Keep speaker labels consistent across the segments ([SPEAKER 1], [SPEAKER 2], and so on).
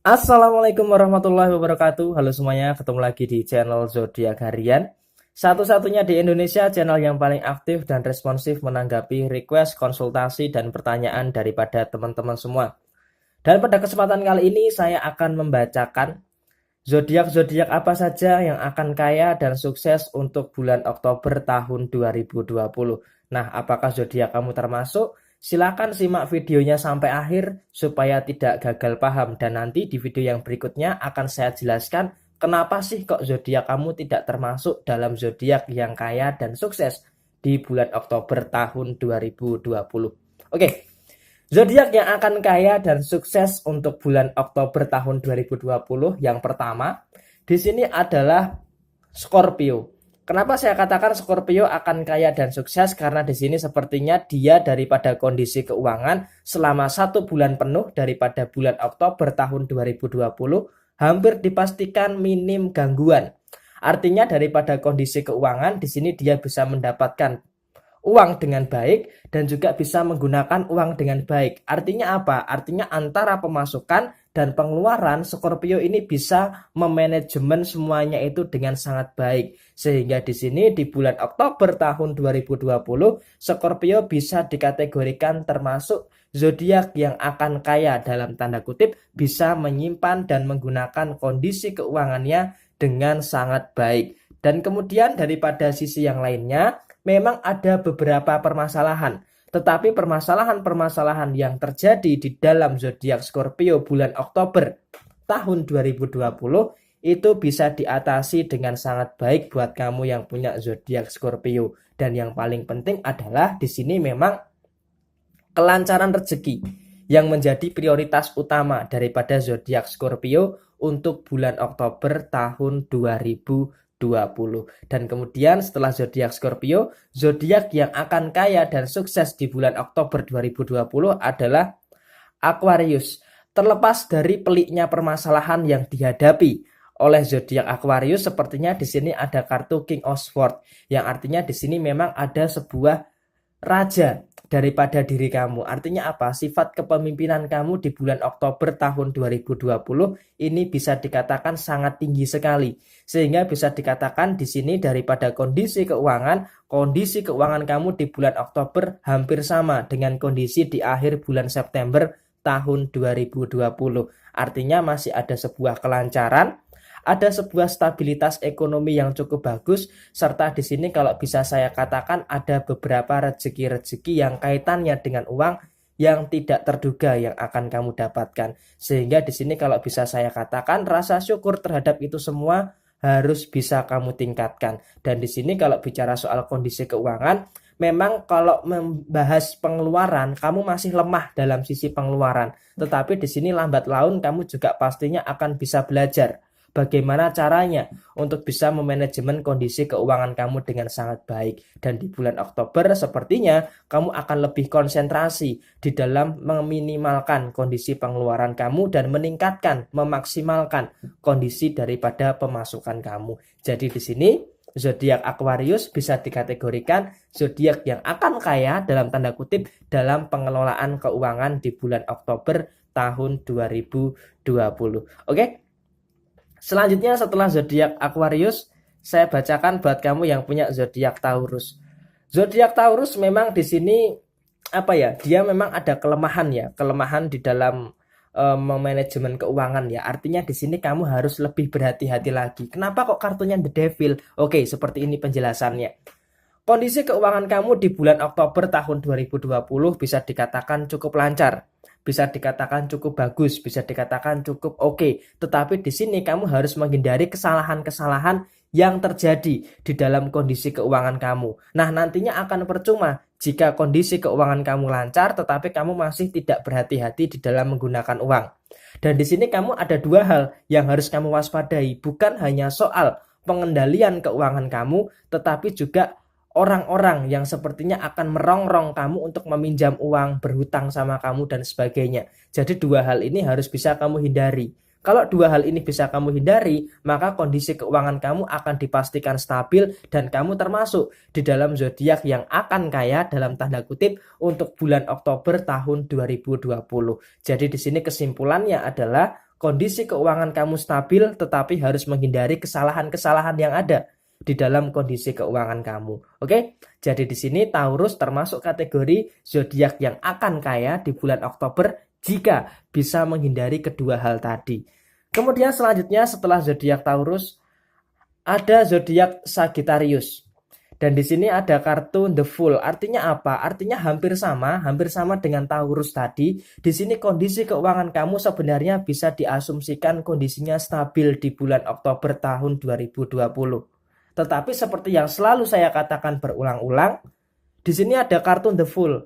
[SPEAKER 1] Assalamualaikum warahmatullahi wabarakatuh. Halo semuanya, ketemu lagi di channel Zodiak Harian. Satu-satunya di Indonesia channel yang paling aktif dan responsif menanggapi request, konsultasi, dan pertanyaan daripada teman-teman semua. Dan pada kesempatan kali ini saya akan membacakan zodiak-zodiak apa saja yang akan kaya dan sukses untuk bulan Oktober tahun 2020. Nah, apakah zodiak kamu termasuk? Silakan simak videonya sampai akhir supaya tidak gagal paham, dan nanti di video yang berikutnya akan saya jelaskan kenapa sih kok zodiak kamu tidak termasuk dalam zodiak yang kaya dan sukses di bulan Oktober tahun 2020. Oke. Zodiak yang akan kaya dan sukses untuk bulan Oktober tahun 2020 yang pertama di sini adalah Scorpio. Kenapa saya katakan Scorpio akan kaya dan sukses? Karena di sini sepertinya dia daripada kondisi keuangan selama 1 bulan penuh daripada bulan Oktober tahun 2020 hampir dipastikan minim gangguan. Artinya daripada kondisi keuangan di sini dia bisa mendapatkan uang dengan baik dan juga bisa menggunakan uang dengan baik. Artinya apa? Artinya antara pemasukan dan pengeluaran Scorpio ini bisa memanajemen semuanya itu dengan sangat baik. Sehingga di sini di bulan Oktober tahun 2020 Scorpio bisa dikategorikan termasuk zodiak yang akan kaya dalam tanda kutip, bisa menyimpan dan menggunakan kondisi keuangannya dengan sangat baik. Dan kemudian daripada sisi yang lainnya, memang ada beberapa permasalahan. Tetapi permasalahan-permasalahan yang terjadi di dalam zodiak Scorpio bulan Oktober tahun 2020 itu bisa diatasi dengan sangat baik buat kamu yang punya zodiak Scorpio. Dan yang paling penting adalah di sini memang kelancaran rezeki yang menjadi prioritas utama daripada zodiak Scorpio untuk bulan Oktober tahun 2020. Dan kemudian setelah zodiak Scorpio, zodiak yang akan kaya dan sukses di bulan Oktober 2020 adalah Aquarius. Terlepas dari peliknya permasalahan yang dihadapi oleh zodiak Aquarius, sepertinya di sini ada kartu King of Swords, yang artinya di sini memang ada sebuah raja daripada diri kamu. Artinya apa? Sifat kepemimpinan kamu di bulan Oktober tahun 2020 ini bisa dikatakan sangat tinggi sekali. Sehingga bisa dikatakan di sini daripada kondisi keuangan kamu di bulan Oktober hampir sama dengan kondisi di akhir bulan September tahun 2020. Artinya masih ada sebuah kelancaran, ada sebuah stabilitas ekonomi yang cukup bagus, serta di sini kalau bisa saya katakan ada beberapa rezeki-rezeki yang kaitannya dengan uang yang tidak terduga yang akan kamu dapatkan. Sehingga di sini kalau bisa saya katakan rasa syukur terhadap itu semua harus bisa kamu tingkatkan. Dan di sini kalau bicara soal kondisi keuangan, memang kalau membahas pengeluaran, kamu masih lemah dalam sisi pengeluaran. Tetapi di sini lambat laun kamu juga pastinya akan bisa belajar bagaimana caranya untuk bisa memanajemen kondisi keuangan kamu dengan sangat baik. Dan di bulan Oktober sepertinya kamu akan lebih konsentrasi di dalam meminimalkan kondisi pengeluaran kamu dan meningkatkan, memaksimalkan kondisi daripada pemasukan kamu. Jadi di sini zodiak Aquarius bisa dikategorikan zodiak yang akan kaya dalam tanda kutip dalam pengelolaan keuangan di bulan Oktober tahun 2020. Oke? Selanjutnya setelah zodiak Aquarius, saya bacakan buat kamu yang punya zodiak Taurus. Zodiak Taurus memang di sini apa ya? Dia memang ada kelemahan di dalam manajemen keuangan ya. Artinya di sini kamu harus lebih berhati-hati lagi. Kenapa kok kartunya The Devil? Oke, seperti ini penjelasannya. Kondisi keuangan kamu di bulan Oktober tahun 2020 bisa dikatakan cukup lancar, bisa dikatakan cukup bagus, bisa dikatakan cukup oke. Tetapi di sini kamu harus menghindari kesalahan-kesalahan yang terjadi di dalam kondisi keuangan kamu. Nah, nantinya akan percuma jika kondisi keuangan kamu lancar tetapi kamu masih tidak berhati-hati di dalam menggunakan uang. Dan di sini kamu ada dua hal yang harus kamu waspadai, bukan hanya soal pengendalian keuangan kamu, tetapi juga orang-orang yang sepertinya akan merongrong kamu untuk meminjam uang, berhutang sama kamu dan sebagainya. Jadi dua hal ini harus bisa kamu hindari. Kalau dua hal ini bisa kamu hindari, maka kondisi keuangan kamu akan dipastikan stabil dan kamu termasuk di dalam zodiak yang akan kaya dalam tanda kutip untuk bulan Oktober tahun 2020. Jadi di sini kesimpulannya adalah kondisi keuangan kamu stabil, tetapi harus menghindari kesalahan-kesalahan yang ada di dalam kondisi keuangan kamu. Oke, jadi di sini Taurus termasuk kategori zodiak yang akan kaya di bulan Oktober jika bisa menghindari kedua hal tadi. Kemudian selanjutnya setelah zodiak Taurus ada zodiak Sagittarius. Dan di sini ada kartu The Fool. Artinya apa? Artinya hampir sama dengan Taurus tadi. Di sini kondisi keuangan kamu sebenarnya bisa diasumsikan kondisinya stabil di bulan Oktober tahun 2020. Tetapi seperti yang selalu saya katakan berulang-ulang, di sini ada kartu The Fool.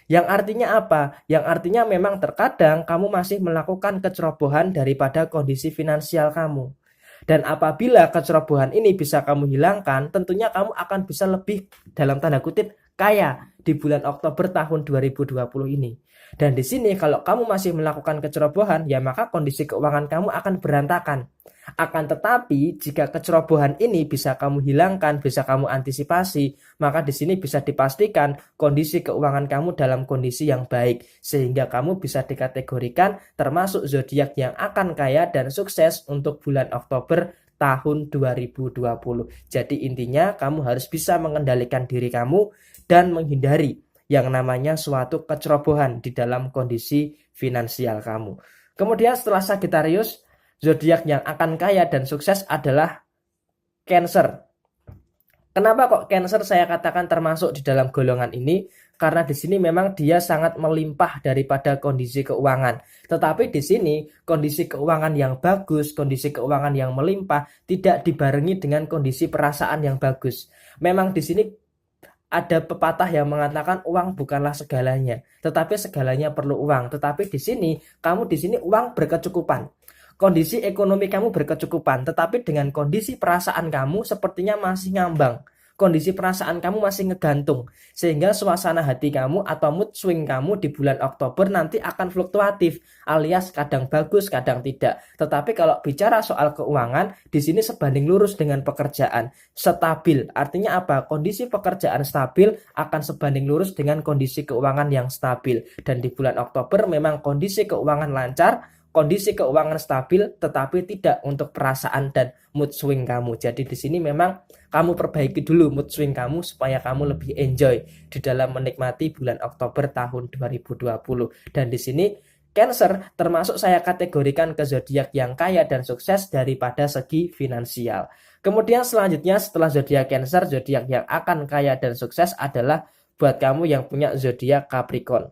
[SPEAKER 1] Yang artinya apa? Yang artinya memang terkadang kamu masih melakukan kecerobohan daripada kondisi finansial kamu. Dan apabila kecerobohan ini bisa kamu hilangkan, tentunya kamu akan bisa lebih dalam tanda kutip kaya di bulan Oktober tahun 2020 ini. Dan di sini kalau kamu masih melakukan kecerobohan, ya maka kondisi keuangan kamu akan berantakan. Akan tetapi jika kecerobohan ini bisa kamu hilangkan, bisa kamu antisipasi, maka di sini bisa dipastikan kondisi keuangan kamu dalam kondisi yang baik, sehingga kamu bisa dikategorikan termasuk zodiak yang akan kaya dan sukses untuk bulan Oktober tahun 2020. Jadi intinya kamu harus bisa mengendalikan diri kamu dan menghindari yang namanya suatu kecerobohan di dalam kondisi finansial kamu. Kemudian setelah Sagittarius, zodiak yang akan kaya dan sukses adalah Cancer. Kenapa kok Cancer saya katakan termasuk di dalam golongan ini? Karena di sini memang dia sangat melimpah daripada kondisi keuangan. Tetapi di sini kondisi keuangan yang bagus, kondisi keuangan yang melimpah tidak dibarengi dengan kondisi perasaan yang bagus. Memang di sini ada pepatah yang mengatakan uang bukanlah segalanya, tetapi segalanya perlu uang. Tetapi di sini kamu di sini uang berkecukupan. Kondisi ekonomi kamu berkecukupan, tetapi dengan kondisi perasaan kamu sepertinya masih ngambang. Kondisi perasaan kamu masih ngegantung, sehingga suasana hati kamu atau mood swing kamu di bulan Oktober nanti akan fluktuatif, alias kadang bagus, kadang tidak. Tetapi kalau bicara soal keuangan, di sini sebanding lurus dengan pekerjaan, stabil. Artinya apa? Kondisi pekerjaan stabil akan sebanding lurus dengan kondisi keuangan yang stabil. Dan di bulan Oktober memang kondisi keuangan lancar, kondisi keuangan stabil, tetapi tidak untuk perasaan dan mood swing kamu. Jadi di sini memang kamu perbaiki dulu mood swing kamu supaya kamu lebih enjoy di dalam menikmati bulan Oktober tahun 2020. Dan di sini Cancer termasuk saya kategorikan ke zodiak yang kaya dan sukses daripada segi finansial. Kemudian selanjutnya setelah zodiak Cancer, zodiak yang akan kaya dan sukses adalah buat kamu yang punya zodiak Capricorn.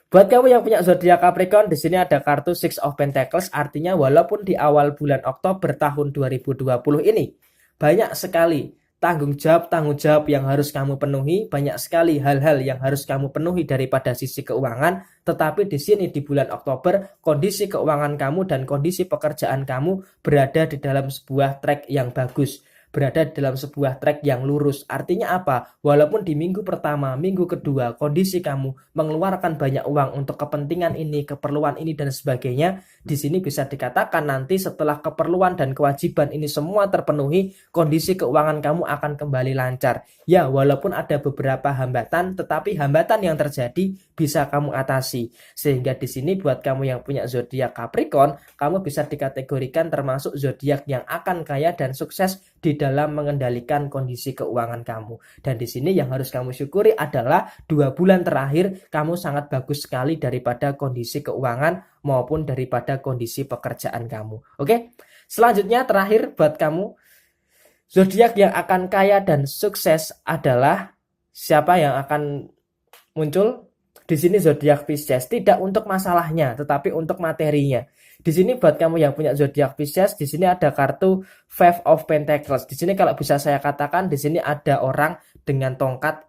[SPEAKER 1] Buat kamu yang punya zodiak Capricorn, di sini ada kartu Six of Pentacles, artinya walaupun di awal bulan Oktober tahun 2020 ini banyak sekali tanggung jawab yang harus kamu penuhi, banyak sekali hal-hal yang harus kamu penuhi daripada sisi keuangan, tetapi di sini di bulan Oktober kondisi keuangan kamu dan kondisi pekerjaan kamu berada di dalam sebuah track yang bagus, berada dalam sebuah track yang lurus. Artinya apa? Walaupun di minggu pertama, minggu kedua kondisi kamu mengeluarkan banyak uang untuk kepentingan ini, keperluan ini dan sebagainya, di sini bisa dikatakan nanti setelah keperluan dan kewajiban ini semua terpenuhi, kondisi keuangan kamu akan kembali lancar. Ya, walaupun ada beberapa hambatan, tetapi hambatan yang terjadi bisa kamu atasi. Sehingga di sini buat kamu yang punya zodiak Capricorn, kamu bisa dikategorikan termasuk zodiak yang akan kaya dan sukses di dalam mengendalikan kondisi keuangan kamu. Dan di sini yang harus kamu syukuri adalah 2 bulan terakhir kamu sangat bagus sekali daripada kondisi keuangan maupun daripada kondisi pekerjaan kamu. Oke? Selanjutnya terakhir buat kamu, zodiak yang akan kaya dan sukses adalah siapa yang akan muncul? Di sini zodiak Pisces, tidak untuk masalahnya, tetapi untuk materinya. Di sini buat kamu yang punya zodiak Pisces, di sini ada kartu Five of Pentacles. Di sini kalau bisa saya katakan, di sini ada orang dengan tongkat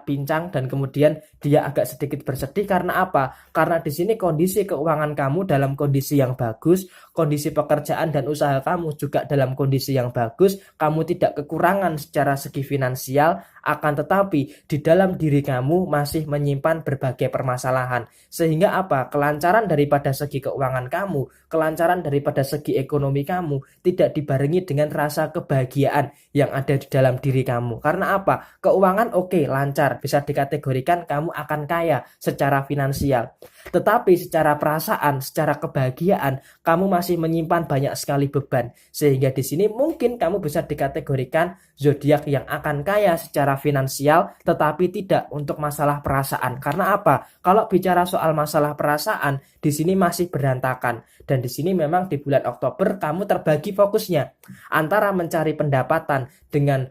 [SPEAKER 1] pincang, dan kemudian dia agak sedikit bersedih karena apa? Karena di sini kondisi keuangan kamu dalam kondisi yang bagus, kondisi pekerjaan dan usaha kamu juga dalam kondisi yang bagus, kamu tidak kekurangan secara segi finansial. Akan tetapi di dalam diri kamu masih menyimpan berbagai permasalahan. Sehingga apa? Kelancaran daripada segi keuangan kamu, kelancaran daripada segi ekonomi kamu tidak dibarengi dengan rasa kebahagiaan yang ada di dalam diri kamu. Karena apa? Keuangan oke, lancar, bisa dikategorikan kamu akan kaya secara finansial. Tetapi secara perasaan, secara kebahagiaan, kamu masih menyimpan banyak sekali beban. Sehingga di sini mungkin kamu bisa dikategorikan zodiak yang akan kaya secara finansial, tetapi tidak untuk masalah perasaan. Karena apa? Kalau bicara soal masalah perasaan, di sini masih berantakan. Dan di sini memang di bulan Oktober kamu terbagi fokusnya antara mencari pendapatan dengan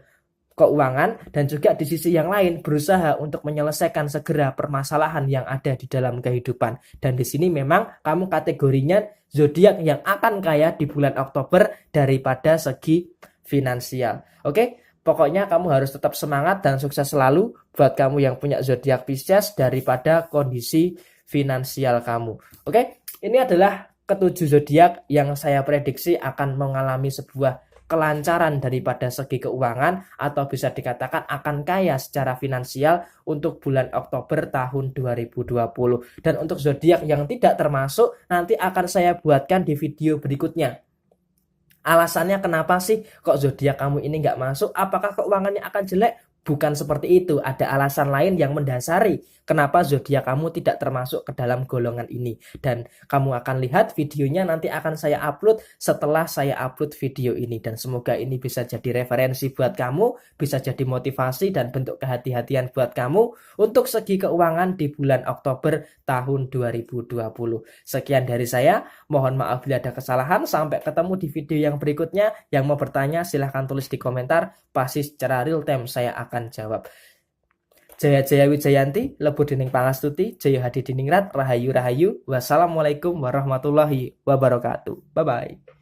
[SPEAKER 1] keuangan dan juga di sisi yang lain berusaha untuk menyelesaikan segera permasalahan yang ada di dalam kehidupan. Dan di sini memang kamu kategorinya zodiak yang akan kaya di bulan Oktober daripada segi finansial. Oke, pokoknya kamu harus tetap semangat dan sukses selalu buat kamu yang punya zodiak Pisces daripada kondisi finansial kamu. Oke, ini adalah ketujuh zodiak yang saya prediksi akan mengalami sebuah kelancaran daripada segi keuangan atau bisa dikatakan akan kaya secara finansial untuk bulan Oktober tahun 2020. Dan untuk zodiak yang tidak termasuk nanti akan saya buatkan di video berikutnya. Alasannya kenapa sih kok zodiak kamu ini nggak masuk? Apakah keuangannya akan jelek? Bukan seperti itu, ada alasan lain yang mendasari kenapa zodiak kamu tidak termasuk ke dalam golongan ini. Dan kamu akan lihat videonya nanti akan saya upload setelah saya upload video ini. Dan semoga ini bisa jadi referensi buat kamu, bisa jadi motivasi dan bentuk kehati-hatian buat kamu untuk segi keuangan di bulan Oktober tahun 2020. Sekian dari saya, mohon maaf bila ada kesalahan. Sampai ketemu di video yang berikutnya. Yang mau bertanya silahkan tulis di komentar, pasti secara real time saya akan jawab. Jaya Jaya Wijayanti, Lebu Dening Pangastuti, Jaya Hadi Diningrat, Rahayu Rahayu. Wassalamualaikum warahmatullahi wabarakatuh. Bye bye.